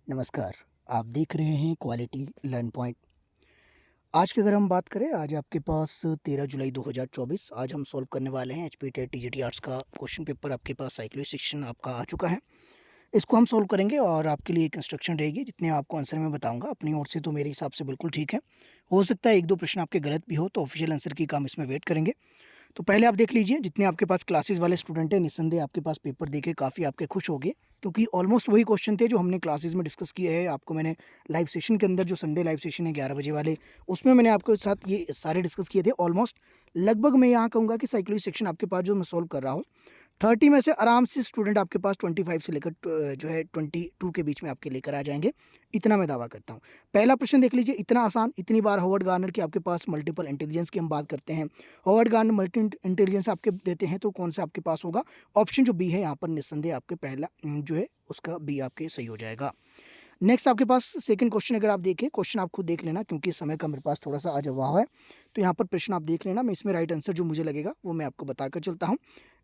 नमस्कार। आप देख रहे हैं क्वालिटी लर्न पॉइंट। आज की अगर हम बात करें, आज आपके पास 13 जुलाई 2024 आज हम सॉल्व करने वाले हैं एचपी टेट टीजीटी आर्ट्स का क्वेश्चन पेपर। आपके पास साइकोलॉजी सेक्शन आपका आ चुका है। इसको हम सॉल्व करेंगे और आपके लिए एक इंस्ट्रक्शन रहेगी जितने आपको आंसर मैं बताऊंगा। अपनी ओर से तो मेरे हिसाब से बिल्कुल ठीक है। हो सकता है एक दो प्रश्न आपके गलत भी हो, तो ऑफिशियल आंसर की काम इसमें वेट करेंगे। तो पहले आप देख लीजिए, जितने आपके पास क्लासेस वाले स्टूडेंट हैं, निस्संदेह आपके पास पेपर देके काफ़ी आपके खुश हो गए, क्योंकि ऑलमोस्ट वही क्वेश्चन थे जो हमने क्लासेस में डिस्कस किए हैं। आपको मैंने लाइव सेशन के अंदर, जो संडे लाइव सेशन है 11 बजे वाले, उसमें मैंने आपके साथ ये सारे डिस्कस किए थे। ऑलमोस्ट लगभग मैं यहाँ कहूँगा कि साइकोलॉजी सेक्शन आपके पास जो मैं सॉल्व कर रहा हूँ, 30 में से आराम से स्टूडेंट आपके पास 25 से लेकर जो है 22 के बीच में आपके लेकर आ जाएंगे, इतना मैं दावा करता हूँ। पहला प्रश्न देख लीजिए, इतना आसान, इतनी बार हॉवर्ड गार्नर की आपके पास मल्टीपल इंटेलिजेंस की हम बात करते हैं। हॉवर्ड गार्नर मल्टी इंटेलिजेंस आपके देते हैं, तो कौन सा आपके पास होगा? ऑप्शन जो बी है यहाँ पर निस्संदेह आपके पहला जो है उसका बी आपके सही हो जाएगा। नेक्स्ट आपके पास सेकंड क्वेश्चन अगर आप देखें, क्वेश्चन आप खुद देख लेना क्योंकि समय का मेरे पास थोड़ा सा आज अभाव है। तो यहाँ पर प्रश्न आप देख लेना, मैं इसमें राइट आंसर जो मुझे लगेगा वो मैं आपको बताकर चलता हूँ।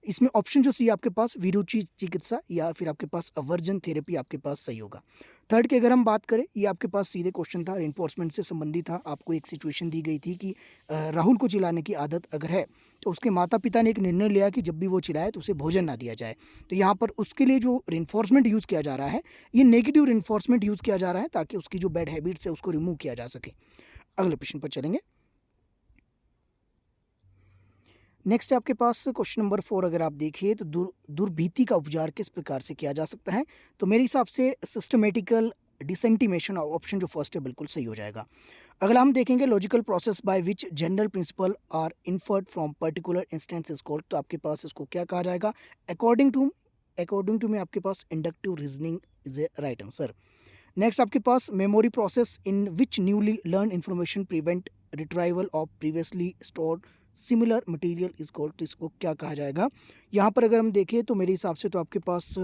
इसमें ऑप्शन जो सी आपके पास विरुचि चिकित्सा या फिर आपके पास अवर्जन थेरेपी आपके पास सही होगा। थर्ड की अगर हम बात करें, ये आपके पास सीधे क्वेश्चन था, इन्फोर्समेंट से संबंधित था। आपको एक सिचुएशन दी गई थी कि राहुल को चिल्लाने की आदत अगर है, तो उसके माता पिता ने एक निर्णय लिया कि जब भी वो चिल्लाए तो उसे भोजन ना दिया जाए। तो यहाँ पर उसके लिए जो रिन्फोर्समेंट यूज़ किया जा रहा है, ये नेगेटिव रिन्फोर्समेंट यूज़ किया जा रहा है, ताकि उसकी जो बैड हैबिट्स है उसको रिमूव किया जा सके। अगले प्रश्न पर चलेंगे। नेक्स्ट आपके पास क्वेश्चन नंबर 4 अगर आप देखिए, तो दुर्भीति का उपचार किस प्रकार से किया जा सकता है? तो मेरे हिसाब से सिस्टमेटिकल डिसेंटिमेशन ऑप्शन जो फर्स्ट है बिल्कुल सही हो जाएगा। अगला हम देखेंगे, logical process by which general principles are inferred from particular instances is called. तो आपके पास इसको क्या कहा जाएगा? अकॉर्डिंग टू में आपके पास inductive reasoning is a right answer. Next आपके पास memory process in which newly learn information prevent retrieval of previously stored similar material is called. तो इसको क्या कहा जाएगा? यहाँ पर अगर हम देखें तो मेरे हिसाब से तो आपके पास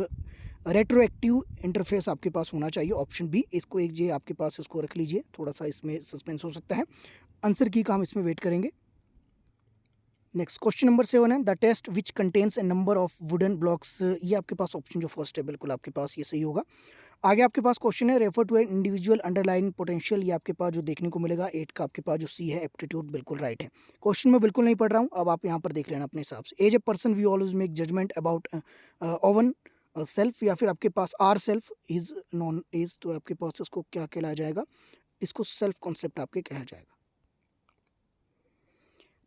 रेट्रोएक्टिव इंटरफेस आपके पास होना चाहिए, ऑप्शन बी। इसको एक जे आपके पास इसको रख लीजिए, थोड़ा सा इसमें सस्पेंस हो सकता है। आंसर की काम इसमें वेट करेंगे। नेक्स्ट क्वेश्चन नंबर 7 है, the test which contains a number of wooden blocks. ये आपके पास ऑप्शन जो फर्स्ट है बिल्कुल आपके पास ये सही होगा। आगे आपके पास क्वेश्चन है, refer to an individual underlying potential. ये आपके पास जो देखने को मिलेगा 8 का आपके पास जो सी है एप्टीट्यूड बिल्कुल राइट है। क्वेश्चन मैं बिल्कुल नहीं पढ़ रहा हूँ, अब आप यहाँ पर देख लेना अपने हिसाब से। As a person we always make judgement about own self, या फिर आपके पास our self is known as. तो आपके पास इसको क्या कहला जाएगा? इसको सेल्फ कॉन्सेप्ट आपके कहा जाएगा।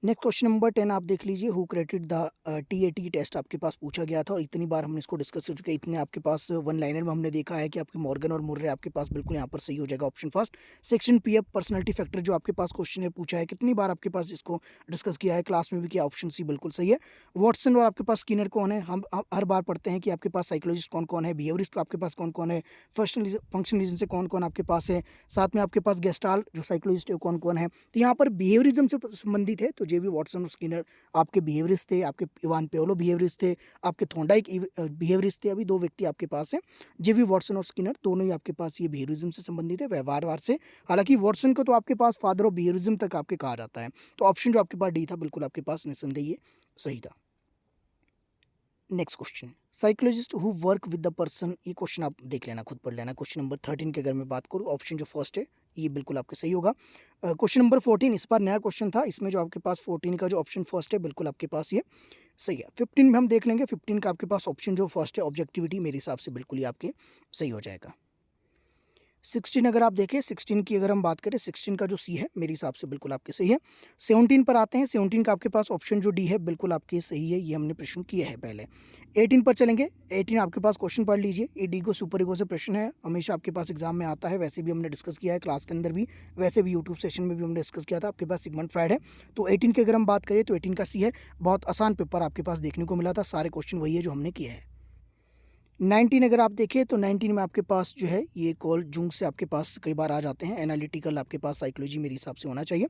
नेक्स्ट क्वेश्चन नंबर 10 आप देख लीजिए, who created the TAT test आपके पास पूछा गया था और इतनी बार हमने इसको डिस्कस कर चुके हैं। इतने आपके पास वन लाइनर में हमने देखा है कि आपके मॉर्गन और मुर्रे आपके पास बिल्कुल यहाँ पर सही हो जाएगा, option first. Section PF personality factor जो आपके पास क्वेश्चन है पूछा है, कितनी बार आपके पास इसको डिस्कस किया है, क्लास में भी किया, ऑप्शन सी बिल्कुल सही है। वॉटसन और आपके पास स्किनर कौन है? हम हर बार पढ़ते हैं कि आपके पास साइकोलॉजिस्ट कौन कौन है, बिहेवियरिस्ट आपके पास कौन कौन है, फंक्शनलिज्म से कौन कौन आपके पास है, साथ में आपके पास गेस्टाल्ट जो साइकोलॉजिस्ट है कौन कौन है। तो यहाँ पर बिहेवियरिज्म से संबंधित है, तो जेबी वॉटसन और स्किनर आपके बिहेवियरिस्ट थे। आपके इवान पेओलो बिहेवियरिस्ट थे, आपके थॉर्नडाइक बिहेवियरिस्ट थे। अभी दो व्यक्ति आपके पास हैं, जेवी वॉटसन और स्किनर, दोनों ही आपके पास ये बिहेवियरिज्म से संबंधित है, व्यवहारवाद से। हालांकि वॉटसन को तो आपके पास फादर ऑफ बिहेवियरिज्म तक आपके कहा जाता है। तो ऑप्शन जो आपके पास डी था बिल्कुल आपके पास निस्संदेह ये सही था। Next question, psychologist who work with the person. ये क्वेश्चन आप देख लेना, खुद पढ़ लेना। क्वेश्चन नंबर 13 की अगर मैं बात करूँ, ऑप्शन जो फर्स्ट है ये बिल्कुल आपके सही होगा। क्वेश्चन नंबर 14 इस बार नया क्वेश्चन था, इसमें जो आपके पास 14 का जो ऑप्शन फर्स्ट है बिल्कुल आपके पास ये सही है। 15 में हम देख लेंगे, 15 का आपके पास ऑप्शन जो फर्स्ट है ऑब्जेक्टिविटी, मेरे हिसाब से बिल्कुल ही आपके सही हो जाएगा। 16 अगर आप देखें, 16 की अगर हम बात करें, 16 का जो सी है मेरे हिसाब से बिल्कुल आपके सही है। 17 पर आते हैं, 17 का आपके पास ऑप्शन जो डी है बिल्कुल आपके सही है, ये हमने प्रश्न किया है पहले। 18 पर चलेंगे, 18 आपके पास क्वेश्चन पढ़ लीजिए। ये डी को सुपर ईगो से प्रश्न है, हमेशा आपके पास एग्जाम में आता है, वैसे भी हमने डिस्कस किया है क्लास के अंदर भी, वैसे भी यूट्यूब सेशन में भी हमने डिस्कस किया था। आपके पास सिगमंड फ्राइड है। तो 18 की अगर हम बात करें तो 18 का सी है। बहुत आसान पेपर आपके पास देखने को मिला था, सारे क्वेश्चन वही है जो हमने किया है। 19 अगर आप देखें तो 19 में आपके पास जो है ये कॉल जूंग से आपके पास कई बार आ जाते हैं। एनालिटिकल आपके पास साइकोलॉजी मेरे हिसाब से होना चाहिए।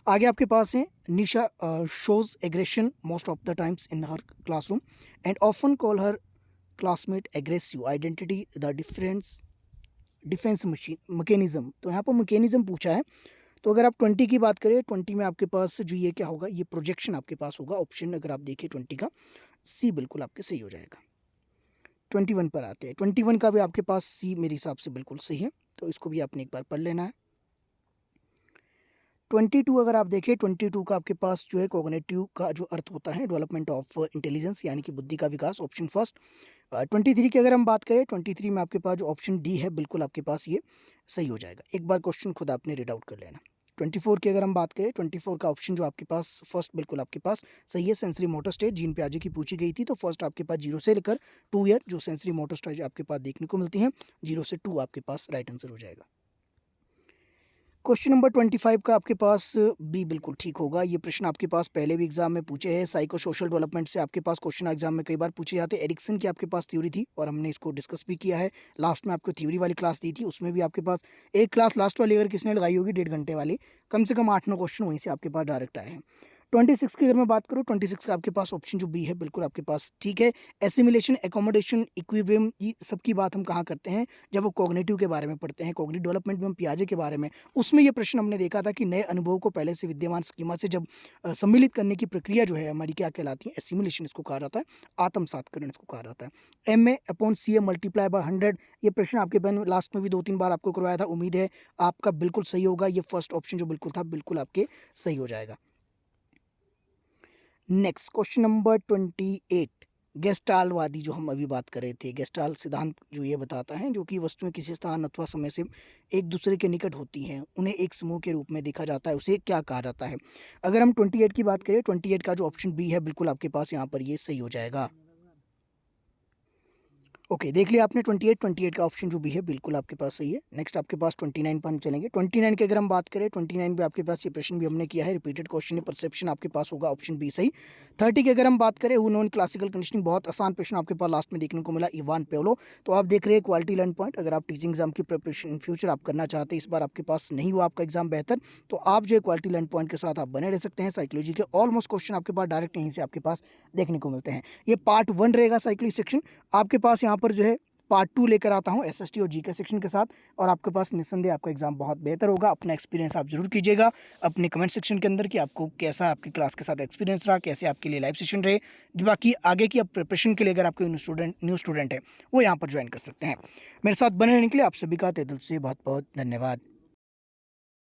आगे आपके पास है, Nisha shows aggression most of the times in her classroom and often call her classmate aggressive identity the defence mechanism. तो यहाँ पर मैकेनिज्म पूछा है। तो अगर आप 20 की बात करें, 20 में आपके पास जो ये क्या होगा, ये प्रोजेक्शन आपके पास होगा। ऑप्शन अगर आप देखें 20 का सी बिल्कुल आपके सही हो जाएगा। 21 पर आते हैं। 21 का भी आपके पास सी मेरे हिसाब से बिल्कुल सही है, तो इसको भी आपने एक बार पढ़ लेना है। 22 अगर आप देखें, 22 का आपके पास जो है कॉग्निटिव का जो अर्थ होता है डेवलपमेंट ऑफ इंटेलिजेंस यानी कि बुद्धि का विकास, ऑप्शन फर्स्ट। 23 की अगर हम बात करें, 23 में आपके पास जो ऑप्शन डी है बिल्कुल आपके पास ये सही हो जाएगा। एक बार क्वेश्चन खुद आपने रीड आउट कर लेना। 24 की अगर हम बात करें, 24 का ऑप्शन जो आपके पास फर्स्ट बिल्कुल आपके पास सही है। सेंसरी मोटर स्टेज जीन पियाजे की पूछी गई थी, तो फर्स्ट आपके पास 0 से लेकर 2 ईयर जो सेंसरी मोटर स्टेज आपके पास देखने को मिलती हैं, 0 से 2 आपके पास राइट आंसर हो जाएगा। क्वेश्चन नंबर 25 का आपके पास बी बिल्कुल ठीक होगा। ये प्रश्न आपके पास पहले भी एग्जाम में पूछे हैं। साइको सोशल डेवलपमेंट से आपके पास क्वेश्चन एग्जाम में कई बार पूछे जाते हैं। एरिक्सन की आपके पास थ्योरी थी और हमने इसको डिस्कस भी किया है। लास्ट में आपको थ्योरी वाली क्लास दी थी, उसमें भी आपके पास एक क्लास लास्ट वाली अगर किसने लगाई होगी 1.5 घंटे वाली, कम से कम 8-9 क्वेश्चन वहीं से आपके पास डायरेक्ट आए हैं। 26 की अगर मैं बात करूँ, 26 का आपके पास ऑप्शन जो बी है बिल्कुल आपके पास ठीक है। एसिमिलेशन, एकोमोडेशन, इक्विलिब्रियम, ये सबकी बात हम कहाँ करते हैं, जब वो कॉग्निटिव के बारे में पढ़ते हैं। कॉग्निटिव डेवलपमेंट में हम पियाजे के बारे में, उसमें ये प्रश्न हमने देखा था कि नए अनुभव को पहले से विद्यमान स्कीमा से जब सम्मिलित करने की प्रक्रिया जो है हमारी क्या कहलाती है, एसिमिलेशन इसको कहा जाता है, आत्मसातकरण इसको कहा जाता है। M A upon C A multiply by 100, ये प्रश्न आपके बहन लास्ट में भी 2-3 बार आपको करवाया था। उम्मीद है आपका बिल्कुल सही होगा। ये फर्स्ट ऑप्शन जो बिल्कुल था बिल्कुल आपके सही हो जाएगा। नेक्स्ट क्वेश्चन नंबर 28, गेस्टालवादी जो हम अभी बात कर रहे थे, गेस्टाल सिद्धांत जो ये बताता है जो कि वस्तुएं किसी स्थान अथवा समय से एक दूसरे के निकट होती हैं, उन्हें एक समूह के रूप में देखा जाता है, उसे क्या कहा जाता है। अगर हम 28 की बात करें, 28 का जो ऑप्शन बी है बिल्कुल आपके पास यहाँ पर ये सही हो जाएगा। ओके, देख लिया आपने 28 का ऑप्शन जो भी है बिल्कुल आपके पास सही है। नेक्स्ट आपके पास 29 पर हम चलेंगे। 29 की अगर हम बात करें, 29 पे आपके पास ये प्रश्न भी हमने किया है, रिपीटेड क्वेश्चन है, परसेप्शन आपके पास होगा, ऑप्शन बी सही। 30 की अगर हम बात करें, हु नोन क्लासिकल कंडीशनिंग, बहुत आसान प्रश्न आपके पास लास्ट में देखने को मिला, इवान पेवलो। तो आप देख रहे हैं क्वालिटी लर्न पॉइंट। अगर आप टीचिंग एग्जाम की प्रिपरेशन इन फ्यूचर आप करना चाहते हैं, इस बार आपके पास नहीं हुआ आपका एग्जाम बेहतर, तो आप जो है क्वालिटी लर्न पॉइंट के साथ आप बने रह सकते हैं। साइकोलॉजी के ऑलमोस्ट क्वेश्चन आपके पास डायरेक्ट यहीं से आपके पास देखने को मिलते हैं। ये पार्ट 1 रहेगा साइकोलॉजी सेक्शन। आपके पास यहाँ पर जो है पार्ट 2 लेकर आता हूँ एसएसटी और जीके सेक्शन के साथ, और आपके पास निस्संदेह आपका एग्जाम बहुत बेहतर होगा। अपना एक्सपीरियंस आप जरूर कीजिएगा अपने कमेंट सेक्शन के अंदर कि आपको कैसा आपकी क्लास के साथ एक्सपीरियंस रहा, कैसे आपके लिए लाइव सेशन रहे। बाकी आगे की आप प्रिपरेशन के लिए अगर आपके न्यू स्टूडेंट है वो यहाँ पर ज्वाइन कर सकते हैं। मेरे साथ बने रहने के लिए आप सभी का तहे दिल से बहुत बहुत धन्यवाद।